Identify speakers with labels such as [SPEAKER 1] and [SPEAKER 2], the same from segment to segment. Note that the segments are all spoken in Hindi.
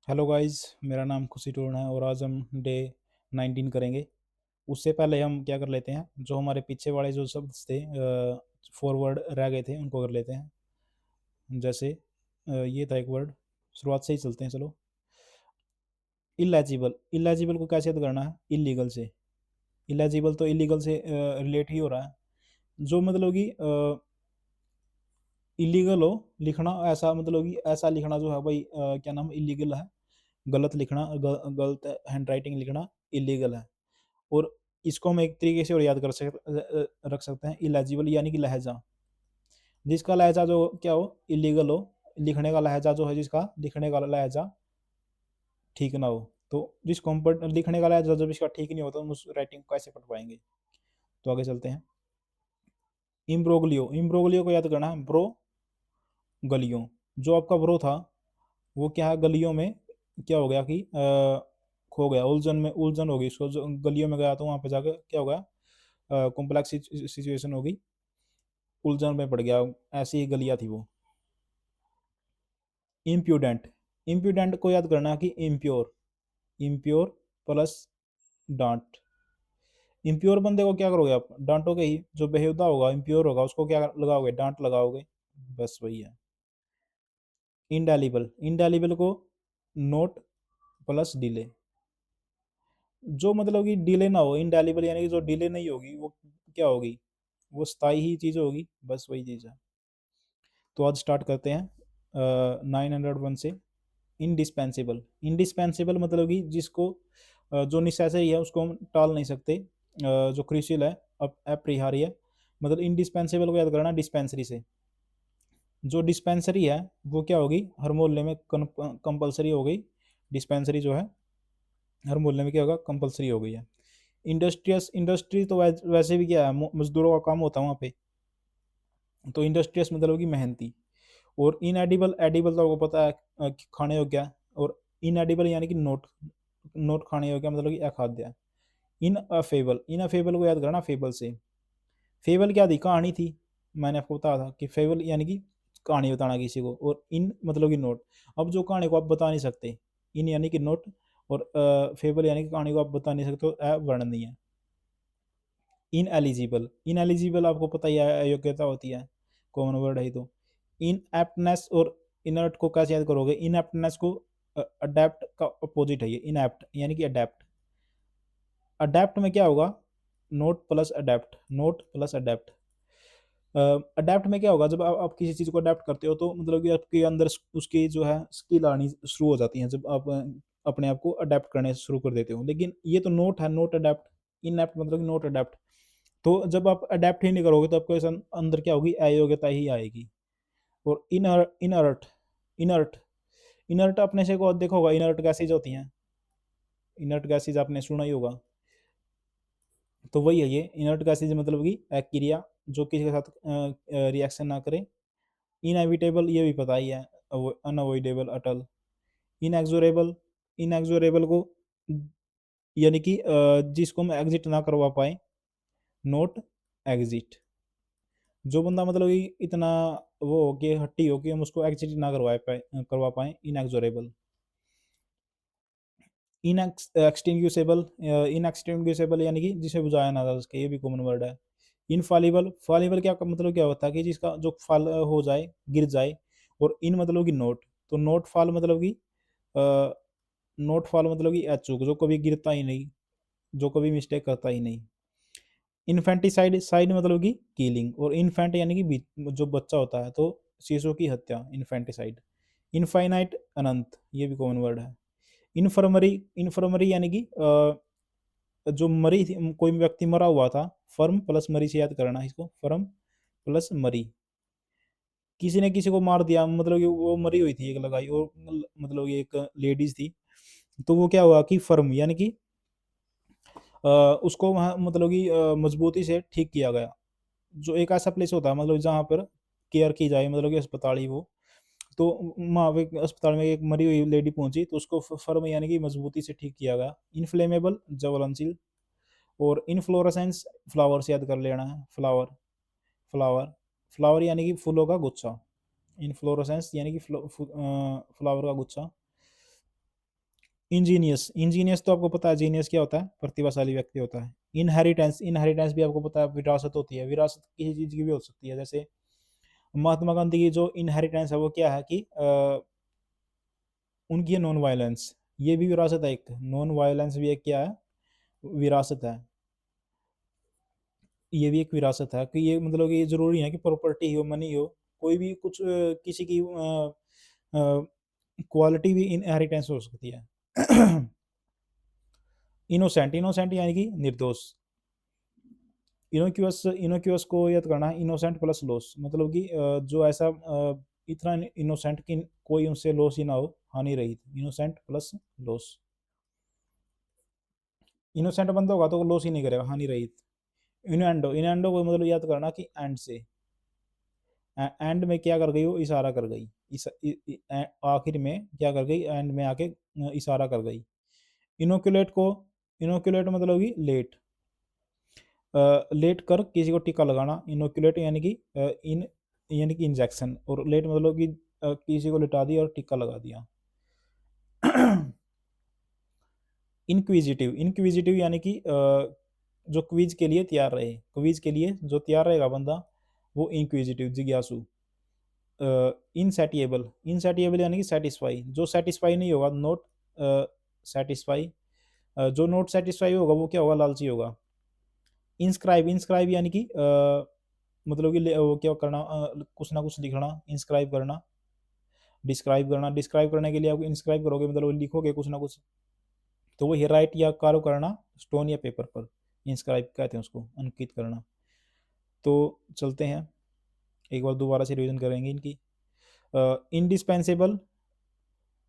[SPEAKER 1] हेलो गाइस, मेरा नाम खुशी टूर्ण है और आज हम डे 19 करेंगे। उससे पहले हम क्या कर लेते हैं, जो हमारे पीछे वाले जो शब्द थे फॉरवर्ड रह गए थे उनको कर लेते हैं। जैसे ये था एक वर्ड, शुरुआत से ही चलते हैं चलो। इलेजिबल, इलेजिबल को कैसे याद करना है? इलीगल से। इलेजिबल तो इलीगल से रिलेट ही हो रहा है। जो मतलब कि इलीगल हो लिखना, ऐसा मतलब कि ऐसा लिखना जो है भाई, क्या नाम, इलीगल है। गलत लिखना, गलत हैंड राइटिंग लिखना इलीगल है। और इसको हम एक तरीके से और याद कर रख सकते हैं, इलेजिबल यानी कि लहजा। जिसका लहजा जो क्या हो, इलीगल हो, लिखने का लहजा जो है, जिसका लिखने का लहजा ठीक ना हो, तो जिसको हम लिखने का लहजा जब इसका ठीक नहीं होता, हम उस राइटिंग को कैसे पढ़ पाएंगे? तो आगे चलते हैं। इम्ब्रोगलियो, इम्ब्रोगलियो को याद करना है, ब्रो गलियों। जो आपका ब्रो था वो क्या है, गलियों में क्या हो गया कि खो गया, उलझन में उलझन हो गई, उसको जो गलियों में गया तो वहां पे जाकर क्या हो गया, कॉम्प्लेक्स सिचुएशन होगी, उलझन में पड़ गया। ऐसी ही गलियां थी वो। इम्प्यूडेंट, इम्प्यूडेंट को याद करना कि इम्प्योर, इम्प्योर प्लस डांट। इम्प्योर बंदे को क्या करोगे आप? डांटोगे ही। जो बेहुदा होगा, इम्प्योर होगा, उसको क्या लगाओगे? डांट लगाओगे। बस वही है। इंडेलिबल, इंडेलिबल को नोट प्लस डिले। जो मतलब कि डिले ना हो, इंडेलिबल यानी कि जो डिले नहीं होगी, वो क्या होगी? वो स्थायी ही चीज होगी। बस वही चीज है। तो आज स्टार्ट करते हैं 901 से। इंडिस्पेंसिबल, इंडिस्पेंसिबल मतलब कि जिसको जो निसेसरी है उसको हम टाल नहीं सकते, जो क्रूशियल है, अपरिहार्य है। मतलब इंडिस्पेंसिबल को याद करना डिस्पेंसरी से। जो डिस्पेंसरी है वो क्या होगी, हर मोहल्ले में कंपलसरी हो गई। डिस्पेंसरी जो है हर मोहल्ले में क्या होगा, कंपलसरी हो गई है। इंडस्ट्रियस, इंडस्ट्री तो वैसे भी क्या है, मजदूरों का काम होता है वहाँ पे। तो इंडस्ट्रियस मतलब कि मेहनती। और इनएडिबल, एडिबल तो आपको पता है, खाने योग्य है। और इनएडिबल यानी कि नोट, नोट खाने योग्य मतलब कि अखाद्य है। इन अ फेबल, इन अ फेबल को याद करना फेबल से। फेबल क्या थी? कहानी थी। मैंने आपको बताया था कि फेबल यानी कि कहानी बताना किसी को, और इन मतलब कि नोट। अब जो कहानी को आप बता नहीं सकते, इन यानी कि नोट, और फेबल यानी कि कहानी को आप बता नहीं सकते, तो अवर्णनीय है। इन एलिजिबल, इन एलिजिबल आपको पता ही है, अयोग्यता होती है, कॉमन वर्ड है तो। इन एप्टनेस और इनर्ट को कैसे याद करोगे? इन एप्टनेस को अडेप्ट का अपोजिट है ये, इनएप्ट यानी कि अडेप्ट। अडेप्ट में क्या होगा? Note plus adapt, note plus adapt. Adapt में क्या होगा, जब आप किसी चीज़ को अडेप्ट करते हो तो मतलब कि आपके अंदर उसकी जो है स्किल आनी शुरू हो जाती है, जब आप अपने आप को अडेप्ट करने शुरू कर देते हो। लेकिन ये तो नोट है, नोट अडेप्ट। इनएप्ट मतलब कि नोट अडेप्ट। तो जब आप अडेप्ट ही नहीं करोगे तो आपको ऐसा अंदर क्या होगी, अयोग्यता ही आएगी। और इनर्ट, इनर्ट, इनर्ट अपने से को देखा होगा, इनर्ट गैसेज होती हैं। इनर्ट गैसेज आपने सुना ही होगा। तो वही है ये इनर्ट गैसेज, मतलब कि क्रिया जो किसी के साथ रिएक्शन ना करे। इनएविटेबल ये भी पता ही है, अनअवॉइडेबल, अटल। इनएक्सोरेबल, इनएक्सोरेबल को यानी कि जिसको हम एग्जिट ना करवा पाए, नोट एग्जिट। जो बंदा मतलब कि इतना वो हो के हट्टी हो कि हम उसको एग्जिट ना करवा पाए, इनएक्सोरेबल। इन एक्सटिंग्विशेबल, इन एक्सटिंग्विशेबल यानी कि जिसे बुझाया ना जा सके, ये भी कॉमन वर्ड है। इनफॉलिबल, फॉलिबल क्या मतलब क्या होता है कि जिसका जो फल हो जाए, गिर जाए। और इन मतलब कि नोट, तो नोट फॉल मतलब कि नोट फॉल मतलब कि अचूक, जो कभी गिरता ही नहीं, जो कभी मिस्टेक करता ही नहीं। इन्फेंटिसाइड, साइड मतलब कि किलिंग, और इन्फेंट यानी कि जो बच्चा होता है, तो शिशु की हत्या, इन्फेंटिसाइड। इनफाइनाइट, अनंत, ये भी कॉमन वर्ड है। इन्फर्मरी, इन्फर्मरी यानी कि जो मरी थी, कोई व्यक्ति मरा हुआ था। फर्म प्लस मरी से याद करना है इसको, फर्म प्लस मरी। किसी ने किसी को मार दिया, मतलब कि वो मरी हुई थी एक लगाई, और मतलब कि एक लेडीज थी। तो वो क्या हुआ कि फर्म यानी कि उसको वहाँ मतलब कि मजबूती से ठीक किया गया। जो एक ऐसा प्लेस होता है मतलब जहाँ पर केयर की जाए, मतलब कि अस्पताल ही वो। तो वहाँ पे अस्पताल में एक मरी हुई लेडी पहुंची, तो उसको फर्म यानी कि मजबूती से ठीक किया गया। इनफ्लेमेबल, ज्वलनशील। और इनफ्लोरेसेंस, फ्लावर से याद कर लेना है, फ्लावर, फ्लावर, फ्लावर यानी कि फूलों का गुच्छा। इनफ्लोरेसेंस यानी कि फ्लावर का गुच्छा। इंजीनियस, इंजीनियस तो आपको पता है जीनियस क्या होता है, प्रतिभाशाली व्यक्ति होता है। इनहेरिटेंस, इनहेरिटेंस भी आपको पता है विरासत होती है, विरासत किसी चीज़ की भी हो सकती है। जैसे महात्मा गांधी की जो इनहेरिटेंस है वो क्या है कि उनकी है नॉन वायलेंस, ये भी विरासत है, एक नॉन वायलेंस भी एक क्या है, विरासत है। ये भी एक विरासत है कि ये मतलब कि ये ज़रूरी है कि प्रॉपर्टी हो, मनी हो, कोई भी कुछ किसी की क्वालिटी भी इनहेरिटेंस हो सकती है। इनोसेंट, इनोसेंट यानी कि निर्दोष। इनोक्यूअस, इनोक्यूअस को याद करना है, इनोसेंट प्लस लॉस, मतलब कि जो ऐसा इतना इनोसेंट कि कोई उनसे लॉस ही ना हो, हानि रहित, इनोसेंट प्लस लॉस। इनोसेंट बंदा होगा तो वो लॉस ही नहीं करेगा, हानि रहित। इनुएंडो, इनुएंडो को मतलब याद करना कि एंड से, एंड में क्या कर गई, वो इशारा कर गई, आखिर में क्या कर गई, एंड में आके इशारा कर गई। इनोकुलेट को, इनोकुलेट मतलब कि लेट, लेट कर किसी को टीका लगाना, इनोकुलेट यानी कि इन यानी कि इंजेक्शन, और लेट मतलब कि किसी को लिटा दिया और टीका लगा दिया। इंक्विजिटिव, इंक्विजिटिव यानी कि जो क्विज के लिए तैयार रहे, क्विज के लिए जो तैयार रहेगा बंदा, वो इंक्विजिटिव, जिज्ञासु। इनसैटिएबल, इनसैटिएबल यानी कि सेटिस्फाई, जो सेटिस्फाई नहीं होगा, नॉट सेटिस्फाई, जो नॉट सेटिस्फाई होगा वो क्या होगा, लालची होगा। इंस्क्राइब, इंस्क्राइब यानी कि मतलब कि वो क्या करना, कुछ ना कुछ लिखना, इंस्क्राइब करना, डिस्क्राइब करना, डिस्क्राइब करने के लिए आप इंस्क्राइब करोगे मतलब लिखोगे कुछ ना कुछ, तो वो राइट या कार्व करना स्टोन या पेपर पर, इंस्क्राइब कहते हैं उसको, अंकित करना। तो चलते हैं, एक बार दोबारा से रिवीजन करेंगे इनकी। इंडिस्पेंसेबल,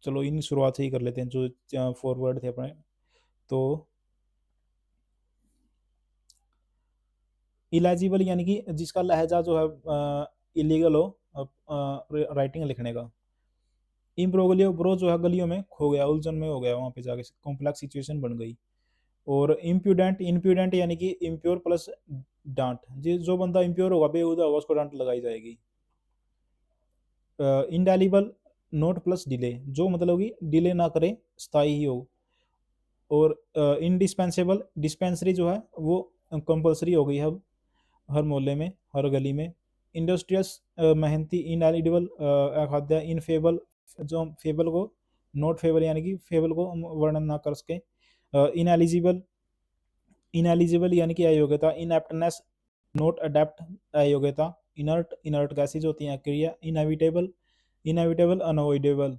[SPEAKER 1] चलो इन शुरुआत से ही कर लेते हैं जो फॉरवर्ड थे अपने। तो इलेजिबल यानी कि जिसका लहजा जो है इलीगल हो राइटिंग लिखने का। इम्प्रोगलियो, ब्रो जो है गलियों में खो गया, उलझन में हो गया, वहाँ पे जाके कॉम्प्लेक्स सिचुएशन बन गई। और इम्प्यूडेंट, इम्प्यूडेंट यानी कि इम्प्योर प्लस डांट, जो बंदा इम्प्योर होगा, बेहुदा होगा, उसको डांट लगाई जाएगी। इंडेलिबल, नोट प्लस डिले, जो मतलब कि डिले ना करे, स्थायी ही हो। और इनडिस्पेंसेबल, डिस्पेंसरी जो है वो कंपलसरी हो गई है अब, हर मोहल्ले में, हर गली में। इंडस्ट्रियस, मेहनती। इनएलिजिबल, अखाद्य। इनफेबल, जो हम फेबल को, नॉट फेबल यानी कि फेबल को हम वर्णन ना कर सके। इनएलिजिबल, इनएलिजिबल यानी कि अयोग्यता। इनएप्टनेस, नॉट अडेप्ट, अयोग्यता। इनर्ट, इनर्ट गैसेज होती हैं क्रिया। इनएविटेबल, इनएविटेबल अनअवॉइडेबल,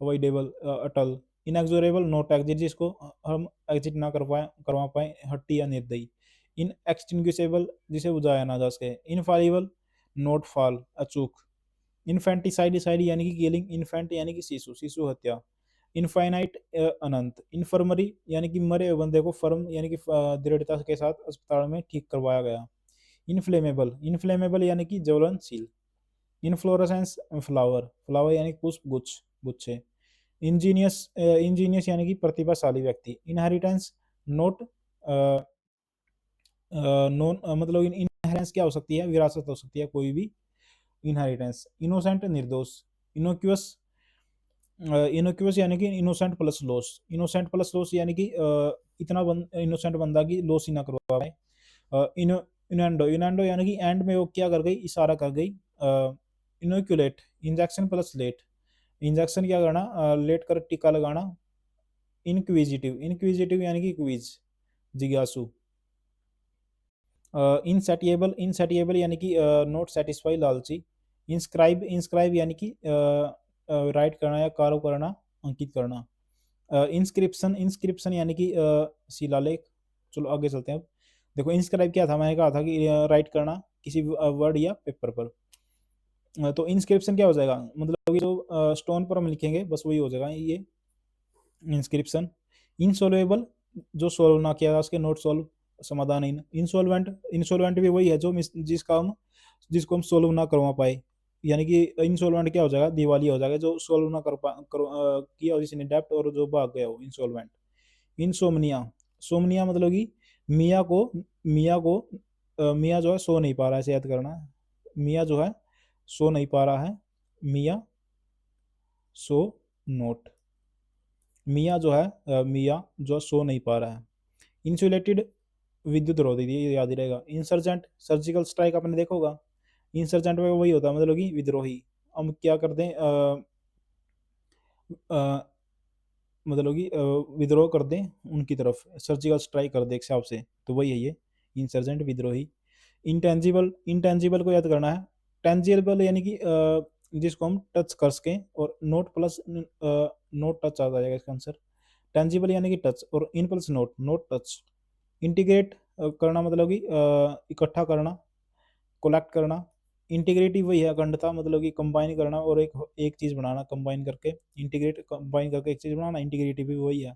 [SPEAKER 1] अवॉइडेबल अटल। इनएक्सोरेबल, नॉट एग्जिट, जिसको हम एग्जिट ना करवा पाए, हट्टी या निर्दयी। इन एक्सटिंग्विशेबल, जिसे बुझाया ना जा सके। इनफालिबल, नॉट फॉल, अचूक। इन्फेंटिसाइड यानी कि किलिंग, इन्फेंट यानी कि शिशु, शिशु हत्या। इनफाइनाइट, अनंत। इन्फर्मरी यानी कि मरे हुए बंदे को फर्म यानी कि दृढ़ता के साथ अस्पताल में ठीक करवाया गया। इनफ्लेमेबल, इनफ्लेमेबल यानी कि ज्वलनशील। इनफ्लोरेसेंस, फ्लावर, फ्लावर यानी पुष्प, गुच्छ, गुच्छे। इंजीनियस, इंजीनियस यानी कि प्रतिभाशाली व्यक्ति। इनहेरिटेंस, नोट नॉन मतलब इनहेरिटेंस क्या हो सकती है, विरासत हो सकती है कोई भी इनहेरिटेंस। इनोसेंट, निर्दोष। इनोक्यूअस, इनोक्यूअस यानी कि innocent plus loss, innocent plus loss यानी कि इतना इनोसेंट बंदा की लॉस ही ना करवा पाए। इनो इनएंडो, इनएंडो यानी कि एंड में वो क्या कर गई, इशारा कर गई। Inoculate, injection plus late, injection क्या करना, लेट कर टीका लगाना। इनक्विजिटिव, इनक्विजिटिव यानी कि क्विज, जिज्ञासु। इनसेटिएबल, इनसेटिएबल यानी कि नॉट सेटिस्फाई, लालची। इंस्क्राइब, इंस्क्राइब यानी कि राइट करना या कार्य करना, अंकित करना। इंस्क्रिप्शन, इंस्क्रिप्शन यानी कि शिलालेख। चलो आगे चलते हैं अब। देखो इंस्क्राइब क्या था, मैंने कहा था कि राइट करना किसी वर्ड या पेपर पर। तो इंस्क्रिप्शन क्या हो जाएगा, मतलब कि जो स्टोन पर हम लिखेंगे बस वही हो जाएगा ये इंस्क्रिप्शन। इनसॉल्वेबल, जो सॉल्व ना किया जा सके, नोट सॉल्व, समाधानहीन। इंसॉल्वेंट, इंसॉल्वेंट भी वही है जो जिसको हम सॉल्व ना करवा पाए, यानी कि इंसॉल्वेंट क्या हो जाएगा, दिवालिया हो जाएगा, जो सॉल्व ना किया हो जिसने डेप्ट, और जो भाग गया हो, इंसॉल्वेंट। इंसोमनिया, सोमनिया मतलब कि मियाँ को, मियाँ को मियाँ जो है सो नहीं पा रहा है, ऐसे याद करना। मियाँ जो है सो नहीं पा रहा है, मियाँ सो नोट। मियाँ जो है मियाँ जो सो नहीं पा रहा है। इंसुलेटेड विद्युत रोधी, ये याद ही रहेगा। इंसर्जेंट सर्जिकल स्ट्राइक आपने देखा होगा। इंसर्जेंट में वही होता है मतलब कि विद्रोही। हम क्या करते हैं अ, मतलब कि विद्रोह कर दें उनकी तरफ, सर्जिकल स्ट्राइक कर दें एक हिसाब से, तो वही है ये इंसर्जेंट विद्रोही। इंटेंजिबल, इंटेंजिबल को याद करना है। टेंजिबल यानी कि जिसको हम टच कर सकें, और नोट प्लस नोट टच आ जाएगा इसका आंसर। टेंजिबल यानी कि टच, और in plus not, not touch. Integrate करना मतलब कि इकट्ठा करना, कोलेक्ट करना। इंटीग्रेटिव वही है अखंडता, मतलब कि कंबाइन करना और एक एक चीज़ बनाना कंबाइन करके। इंटीग्रेट कंबाइन करके एक चीज़ बनाना, इंटीग्रेटिव भी वही है।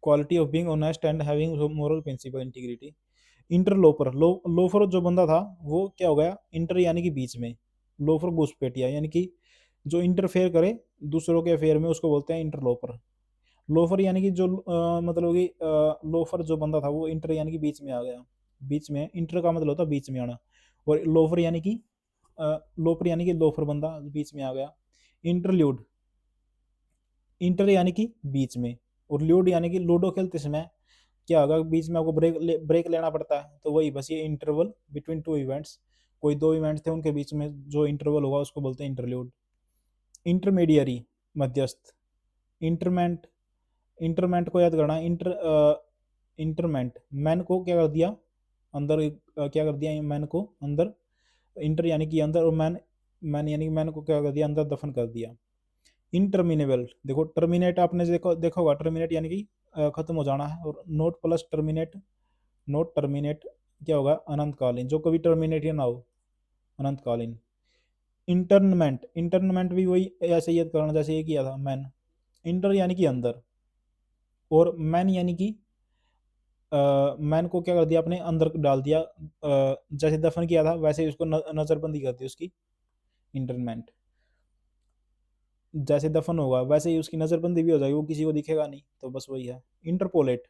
[SPEAKER 1] Quality of being honest and having moral principle, integrity. Interloper, loafer जो बंदा था वो क्या हो गया, इंटर यानी कि बीच में, लोफर घुसपैठिया यानी कि जो इंटरफेयर करे दूसरों के अफेयर में, उसको बोलते हैं इंटरलोपर। लोफर यानी कि जो मतलब कि लोफर जो बंदा था वो इंटर यानी कि बीच में आ गया। बीच में, इंटर का मतलब होता है बीच में आना, और लोफर यानी कि लोफर यानी कि लोफर बंदा बीच में आ गया। इंटरल्यूड, इंटर यानी कि बीच में, और ल्यूड यानी कि लूडो खेलते समय क्या होगा, बीच में आपको ब्रेक लेना पड़ता है, तो वही बस ये इंटरवल बिटवीन टू इवेंट्स, कोई दो इवेंट थे उनके बीच में जो इंटरवल होगा उसको बोलते हैं इंटरल्यूड। इंटरमीडियरी, मध्यस्थ। इंटरमेंट, इंटरमेंट को याद करना। इंटरमेंट, मैन को क्या कर दिया अंदर, क्या कर दिया मैन को अंदर, इंटर यानी कि अंदर, और मैन, मैन यानी कि मैन को क्या कर दिया अंदर, दफन कर दिया। इनटर्मिनेबल, देखो टर्मिनेट आपने देखो देखा होगा, टर्मिनेट यानी कि खत्म हो जाना है, और not plus terminate, note terminate क्या होगा, अनंतकालीन, जो कभी टर्मिनेट ही ना हो, अनंतकालीन। इंटरनमेंट, इंटरनमेंट भी वही ऐसे ही करना जैसे ये किया था मैन। इंटर यानी कि अंदर, और मैन यानी कि मैन को क्या कर दिया आपने, अंदर डाल दिया, जैसे दफन किया था वैसे ही उसको नजरबंदी कर दी उसकी। इंटरमेंट, जैसे दफन होगा वैसे ही उसकी नजरबंदी भी हो जाएगी, वो किसी को दिखेगा नहीं, तो बस वही है। इंटरपोलेट,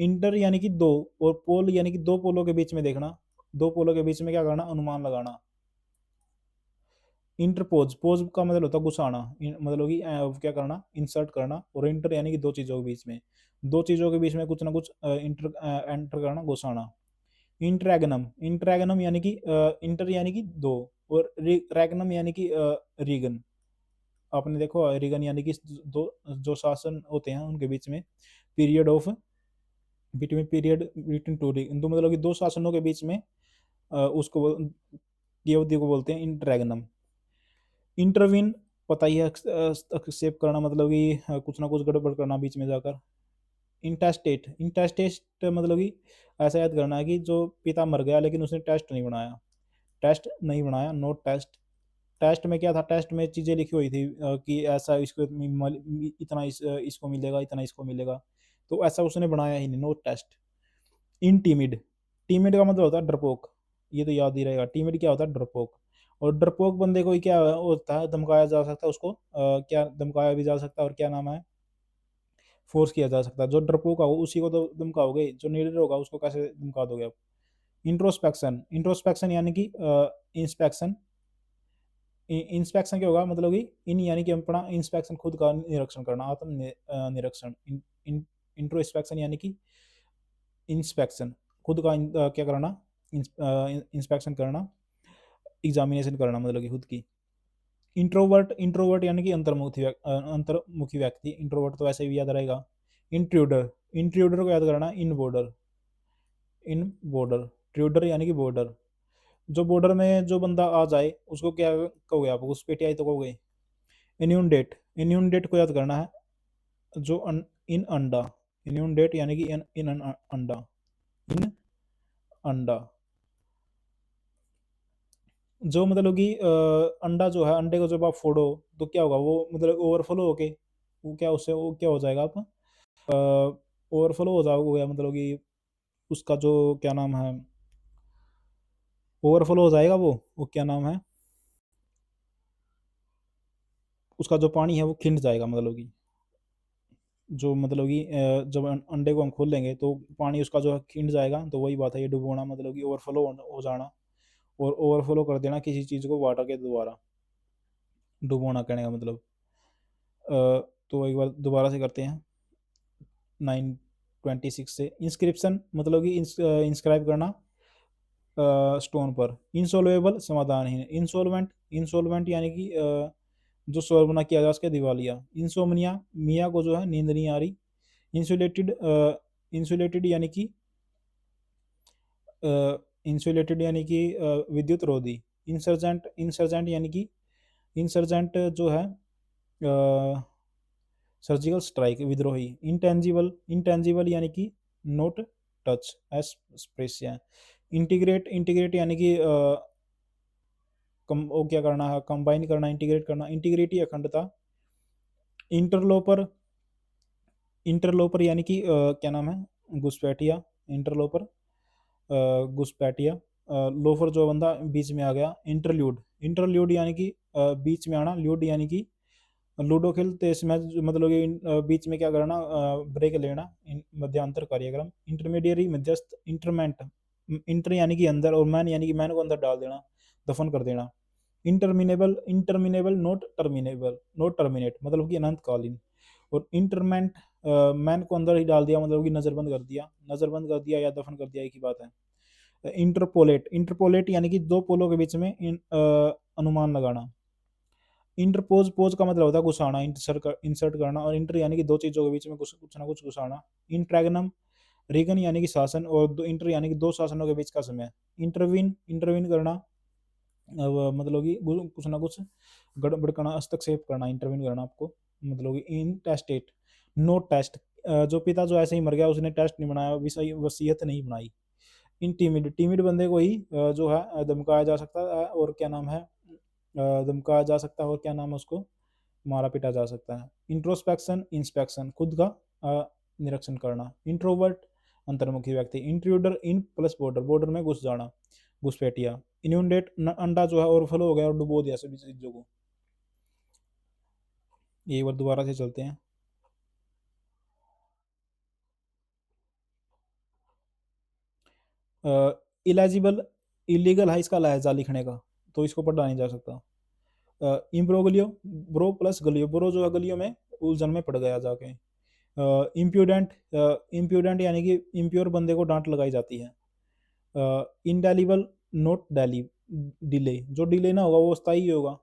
[SPEAKER 1] इंटर यानी कि दो, और पोल यानी कि दो पोलों के बीच में देखना, दो पोलों के बीच में क्या करना, अनुमान लगाना। इंटरपोज, पोज का मतलब होता है घुसाना, मतलब कि क्या करना, इंसर्ट करना, और इंटर यानी कि दो चीज़ों के बीच में, दो चीज़ों के बीच में कुछ ना कुछ इंटर एंटर करना, घुसाना। इंटरैगनम, इंटरैगनम यानी कि इंटर यानी कि दो, और रैगनम यानी कि रीगन। आपने देखो रीगन यानी कि दो जो शासन होते हैं उनके बीच में, period of, between period between two, दो मतलब कि दो शासनों के बीच में उसको की अवधि को बोलते हैं इंटरैगनम। इंटरवीन, पता ही है, हस्तक्षेप करना मतलब कि कुछ ना कुछ गड़बड़ करना बीच में जाकर। इंटेस्टेट, इंटेस्टेट मतलब कि ऐसा याद करना है कि जो पिता मर गया लेकिन उसने टेस्ट नहीं बनाया, टेस्ट नहीं बनाया, नोट टेस्ट। टेस्ट में क्या था, टेस्ट में चीज़ें लिखी हुई थी कि ऐसा इसको इतना इसको मिलेगा, इतना इसको मिलेगा, तो ऐसा उसने बनाया ही नहीं, नोट टेस्ट। इनटिमिड, टिमिड का मतलब होता है डरपोक, ये तो याद ही रहेगा, टिमिड क्या होता है, डरपोक। और डरपोक बंदे को ही क्या होता है, धमकाया जा सकता है उसको, क्या धमकाया भी जा सकता है, और क्या नाम है, फोर्स किया जा सकता है। जो डरपोक होगा उसी को तो धमकाओगे, जो निडर होगा उसको कैसे धमका दोगे आप। इंट्रोस्पेक्शन, इंट्रोस्पेक्शन यानी कि इंस्पेक्शन, इंस्पेक्शन क्या होगा, मतलब कि इन यानी कि अपना इंस्पेक्शन, खुद का निरीक्षण करना, आत्म निरीक्षण। इंट्रोस्पेक्शन यानी कि इंस्पेक्शन, खुद का क्या करना, इंस्पेक्शन करना, एग्जामिनेशन करना मतलब कि खुद की। इंट्रोवर्ट, इंट्रोवर्ट यानी कि अंतर्मुखी व्यक्ति, इंट्रोवर्ट तो ऐसे भी याद रहेगा। इंट्रूडर, इंट्रूडर को याद करना, इन बॉर्डर, इन बॉर्डर, ट्रूडर यानी कि बॉर्डर। जो बॉर्डर में जो बंदा आ जाए उसको क्या कहोगे आप, उस पे आई तो कहोगे। इन्यूनडेट, इन्यूनडेट को याद करना है, जो इन अंडा, इन्यूनडेट यानी कि इन अंडा, इन अंडा। जो मतलब कि अंडा जो है, अंडे को जब आप फोड़ो तो क्या होगा, वो मतलब ओवरफ्लो होके, वो क्या, उससे वो क्या हो जाएगा आप, ओवरफ्लो हो जाओगे, मतलब कि उसका जो क्या नाम है, ओवरफ्लो हो जाएगा, वो क्या नाम है, उसका जो पानी है वो खिंड जाएगा, मतलब कि जो मतलब कि जब अंडे को हम खोल लेंगे तो पानी उसका जो है खिंड जाएगा, तो वही बात है, ये डुबोना मतलब कि ओवरफ्लो हो जाना, और ओवरफ्लो कर देना किसी चीज़ को वाटर के द्वारा। डुबोना कहने का मतलब। तो एक बार दोबारा से करते हैं 926 से। इंस्क्रिप्शन मतलब कि इंस्क्राइब करना स्टोन पर। इंसॉल्वेबल समाधानहीन। इंसॉल्वेंट, इंसॉल्वेंट यानी कि जो सॉल्व ना किया जा सके, दिवालिया। इंसोमनिया, मिया को जो है नींद नहीं आ रही। इंसुलेटेड, इंसुलेटेड यानी कि इंसुलेटेड यानी कि विद्युत रोधी। इंसर्जेंट, इंसर्जेंट यानी कि इंसर्जेंट जो है सर्जिकल स्ट्राइक, विद्रोही। इंटेंजिबल, इंटेंजिबल यानी कि नोट टच, एस्प्रेसिया। इंटीग्रेट, इंटीग्रेट यानी कि कम वो क्या करना है, कंबाइन करना, इंटीग्रेट करना। इंटीग्रिटी, अखंडता। इंटरलोपर, इंटरलोपर यानी कि क्या नाम है, घुसपैठिया। इंटरलोपर, घुसपैठिया। लोफर जो बंदा बीच में आ गया। इंटरल्यूड, इंटरल्यूड यानी कि बीच में आना। ल्यूड यानी कि लूडो खेलते इसमें मतलब कि बीच में क्या करना, ब्रेक लेना। मध्यांतर कार्यक्रम। इंटरमीडियरी, मध्यस्थ। इंटरमेंट, इंटर यानी कि अंदर, और मैन यानी कि मैन को अंदर डाल देना, दफन कर देना। Interminable, interminable note terminable, note terminate मतलब कि अनंतकालीन। और इंटरमेंट, मैन को अंदर ही डाल दिया मतलब कि नजरबंद कर दिया, नजरबंद कर दिया या दफन कर दिया, एक ही बात है। इंटरपोलेट, इंटरपोलेट यानी कि दो पोलों के बीच में अनुमान लगाना। इंटरपोज, पोज का मतलब होता है घुसाना, इंसर्ट करना। और इंटर यानी कि दो चीजों के बीच में कुछ कुछ ना कुछ घुसाना। इंट्रैगनम, रीगन यानी कि शासन, और दो इंटर यानी कि दो शासनों के बीच का समय। इंटरवीन, इंटरवीन करना, अब मतलब कि कुछ ना कुछ गड़बड़ करना, हस्तक्षेप करना, इंटरवीन करना आपको। मतलब कि इन टेस्टेट, नो टेस्ट, जो पिता जो ऐसे ही मर गया, उसने टेस्ट नहीं बनाया, वसीयत नहीं बनाई। इन टीमिड, टीमिड बंदे को ही जो है धमकाया जा सकता है, और क्या नाम है, धमकाया जा सकता है, और क्या नाम है उसको, मारा पीटा जा सकता है। इंट्रोस्पेक्शन, इंस्पेक्शन, खुद का निरीक्षण करना। इंट्रोवर्ट, अंतर्मुखी व्यक्ति। Intruder, in plus border, border में घुस जाना, घुसपैठिया। इन्यूंडेट, अंडा जो है ओवरफ्लो हो गया और डुबो दिया सभी चीजों को। एक बार दोबारा से चलते हैं। इलेजिबल, इलीगल है इसका लहजा लिखने का, तो इसको पढ़ा नहीं जा सकता। इम्प्रोगलियो, ब्रो प्लस गलियो, ब्रो जो है गलियों में उलझन में पड़ गया जाके। इम्प्यूडेंट, इम्प्यूडेंट यानी कि इम्प्योर बंदे को डांट लगाई जाती है। इंडेलिबल, नोट डेली, डिले, जो डिले ना होगा वो स्थायी होगा।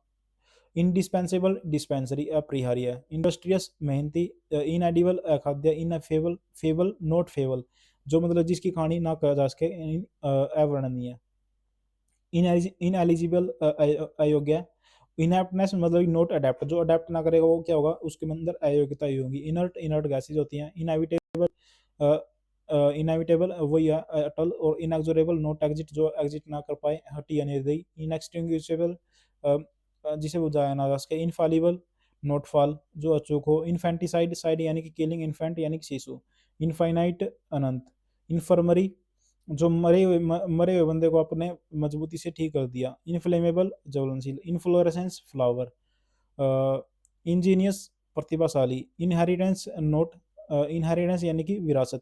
[SPEAKER 1] इंडिस्पेंसेबल, डिस्पेंसरी, अपरिहार्य है। इंडस्ट्रियस, मेहनती। इनएडिबल, अखाद्य। इनफेबल, फेबल, नोट फेबल, जो मतलब जिसकी कहानी ना कहा जा सके, अवर्णनीय। इन एलिजिबल, अयोग्य। इनएप्टनेस मतलब नोट अडेप्ट, जो अडेप्ट ना करेगा वो क्या होगा, उसके अंदर अयोग्यता ही होगी। इनर्ट, इनर्ट गैसेज होती हैं। इनएविटेबल, इनएविटेबल वही है अटल। और इनएक्सोरेबल, नोट एग्जिट, जो एग्जिट ना कर पाए, हटी या निर्दयी। इनएक्सटिंग्विशेबल, जिसे बुझाया ना जा सके। इनफॉलिबल, नोट फॉल, जो अचूक हो। इन्फेंटिसाइड, साइड यानी कि किलिंग, इन्फेंट यानी कि शिशु। इनफाइनाइट, अनंत। इन्फर्मरी, जो मरे हुए बंदे को अपने मजबूती से ठीक कर दिया। इनफ्लेमेबल, ज्वलनशील। Inflorescence, flower. इंजीनियस, प्रतिभाशाली। इनहेरिटेंस, नोट, इनहेरिटेंस यानी कि विरासत।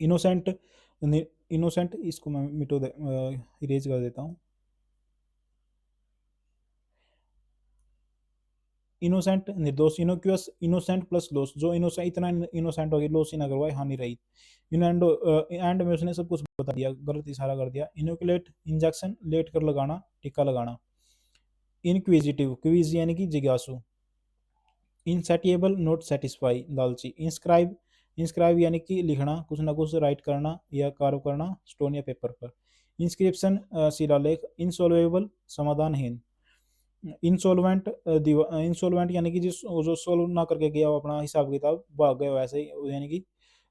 [SPEAKER 1] इनोसेंट, इनोसेंट, इसको मैं मिटो दे, इरेज कर देता हूँ। इनोसेंट, निर्दोष। इनोक्यूअस, इनोसेंट प्लस लॉस, जो इनोसेंट, इतना इनोसेंट हो गया, लॉस ही ना करवाए, हानि रही। इनएंडो, एंड में उसने सब कुछ बता दिया, गलत इशारा कर दिया। इनोकुलेट, इंजेक्शन, लेट कर लगाना, टीका लगाना। इनक्विजिटिव, क्विज यानी कि जिज्ञासु। इनसेटिएबल, नोट सेटिस्फाई, लालची। इंस्क्राइब, इंस्क्राइब यानी कि लिखना, कुछ ना कुछ राइट करना या कार्व करना स्टोन या पेपर पर। इंस्क्रिप्शन, शिलालेख। इंसॉल्वेबल, समाधानहीन। इंसॉल्वेंट, इंसॉल्वेंट यानी कि जिस जो सोल्व ना करके गया हो अपना हिसाब किताब, भाग गए वैसे ही, यानी कि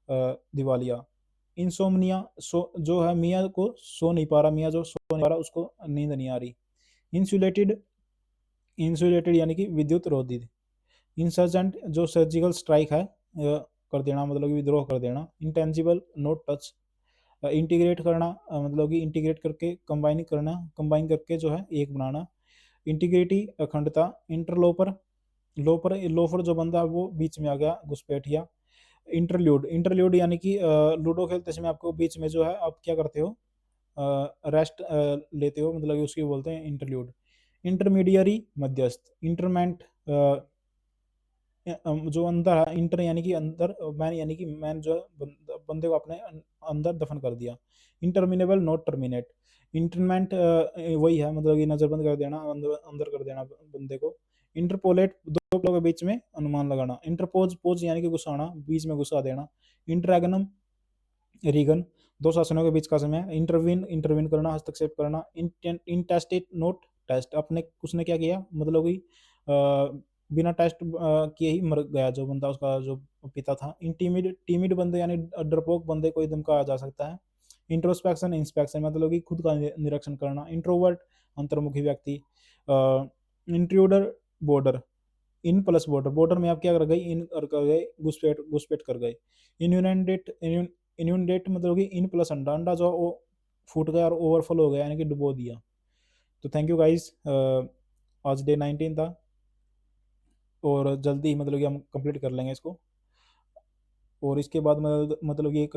[SPEAKER 1] दिवालिया। इंसोमनिया, जो है मियाँ को सो नहीं पा रहा, मियाँ जो सो नहीं पा रहा उसको नींद नहीं आ रही। इंसुलेटेड, इंसुलेटेड यानी कि विद्युत रोधी। इंसर्जेंट, जो सर्जिकल स्ट्राइक है कर देना, मतलब कि विद्रोह कर देना। Intangible, note touch. इंटीग्रेट करना, मतलब कि इंटीग्रेट करके कंबाइन करना, कंबाइन करके जो है एक बनाना। इंटीग्रिटी, अखंडता। इंटरलोपर, लोपर, लोफर जो बंदा है वो बीच में आ गया, घुसपैठिया। इंटरल्यूड, इंटरल्यूड यानी कि लूडो खेलते समय आपको बीच में जो है आप क्या करते हो, रेस्ट लेते हो, मतलब कि उसकी बोलते हैं इंटरल्यूड। इंटरमीडियरी मध्यस्थ, इंटरमेंट जो अंदर है, इंटर यानी कि अंदर, मैन यानी कि मैन जो है बंदे को अपने अंदर दफन कर दिया। इंटरमिनेबल नॉट टर्मिनेट, इंटरमेंट वही है मतलब कि नजरबंद कर देना, अंदर अंदर कर देना बंदे को। इंटरपोलेट दो लोगों के बीच में अनुमान लगाना। इंटरपोज पोज यानी कि घुसाना, बीच में घुसा देना। इंटरैगनम रीगन दो शासनों के बीच का समय। इंटरवीन इंटरवीन करना, हस्तक्षेप करना। इंटेस्टेट नोट टेस्ट, अपने उसने क्या किया मतलब कि बिना टेस्ट किए ही मर गया जो बंदा, उसका जो पिता था। इंटीमिड टीमिड बंदे यानी डरपोक बंदे को एकदम कहा जा सकता है। इंट्रोस्पेक्शन इंस्पेक्शन मतलब कि खुद का निरीक्षण करना। इंट्रोवर्ट अंतर्मुखी व्यक्ति। Intruder border, in plus border, border में आप क्या कर गए, इन कर गए, घुसपैठ घुसपैठ कर गए। इन्यूनेट इन्यूनेट मतलब कि इन प्लस अंडा, अंडा जो वो फूट गया और ओवरफ्लो हो गया यानी कि डुबो दिया। तो थैंक यू गाइस, आज डे 19 था और जल्दी ही मतलब कि हम कंप्लीट कर लेंगे इसको। और इसके बाद मतलब कि एक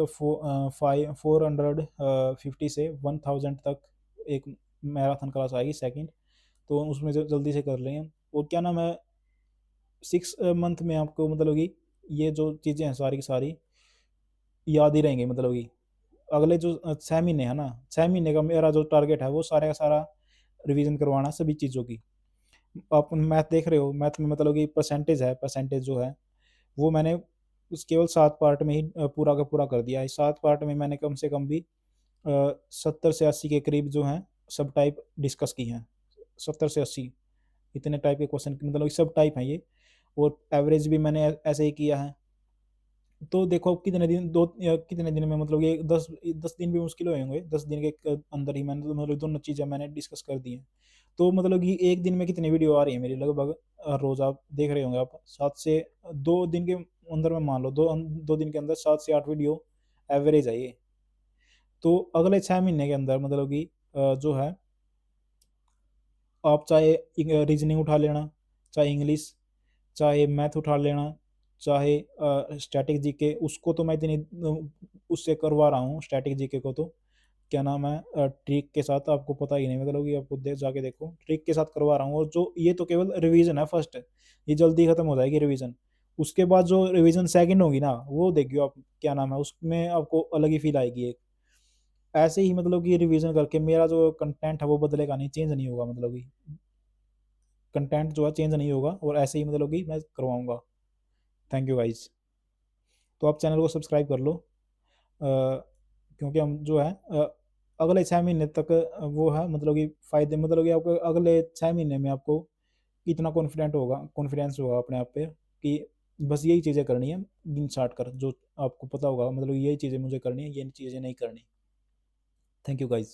[SPEAKER 1] 450 से 1000 तक एक मैराथन क्लास आएगी सेकंड, तो उसमें जल्दी से कर लेंगे। और क्या नाम है, 6 मंथ में आपको मतलब कि ये जो चीज़ें हैं सारी की सारी याद ही रहेंगे। मतलब कि अगले जो 6 महीने है ना, 6 महीने का मेरा जो टारगेट है वो सारे का सारा रिवीजन करवाना सभी चीज़ों की। आप मैथ देख रहे हो, मैथ में मतलब कि परसेंटेज है, परसेंटेज जो है वो मैंने उस केवल 7 पार्ट में ही पूरा का पूरा कर दिया है। 7 पार्ट में मैंने कम से कम भी 70 से 80 के करीब जो हैं सब टाइप डिस्कस की हैं। 70 से 80 इतने टाइप के क्वेश्चन मतलब सब टाइप हैं ये। और एवरेज भी मैंने ऐसे ही किया है। तो देखो कितने दिन, कितने दिन में मतलब ये 10 दिन भी मुश्किल होंगे। 10 दिन के अंदर ही मैंने तो मतलब दोनों चीज़ें मैंने डिस्कस कर दी हैं। तो मतलब कि एक दिन में कितनी वीडियो आ रही है मेरी लगभग, रोज़ आप देख रहे होंगे आप, 2 दिन के अंदर में मान लो 2 दिन के अंदर 7 से 8 वीडियो एवरेज है ये। तो अगले 6 महीने के अंदर मतलब कि जो है आप चाहे रीजनिंग उठा लेना, चाहे इंग्लिश, चाहे मैथ उठा लेना, चाहे स्टैटिक जीके, उसको तो मैं इतनी उससे करवा रहा हूँ स्टैटिक जीके को। तो क्या नाम है, ट्रिक के साथ, आपको पता ही नहीं मतलब कि आपको जाके देखो, ट्रिक के साथ करवा रहा हूँ। और जो ये तो केवल रिवीजन है फर्स्ट, ये जल्दी खत्म हो जाएगी रिवीजन। उसके बाद जो रिवीजन सेकंड होगी ना, वो देखियो आप, क्या नाम है, उसमें आपको अलग ही फील आएगी एक। ऐसे ही मतलब कि रिवीजन करके मेरा जो कंटेंट है वो बदलेगा नहीं, चेंज नहीं होगा। मतलब कि कंटेंट जो है चेंज नहीं होगा, और ऐसे ही मतलब कि मैं करवाऊंगा। Thank you guys. तो आप चैनल को सब्सक्राइब कर लो, क्योंकि हम जो है अगले 6 महीने तक वो है मतलब कि फ़ायदे, मतलब कि आपको अगले 6 महीने में आपको इतना कॉन्फिडेंस होगा अपने आप पे कि बस यही चीज़ें करनी है, गिन चाट कर जो आपको पता होगा मतलब यही चीज़ें मुझे करनी है, ये चीज़ें नहीं करनी। Thank you guys.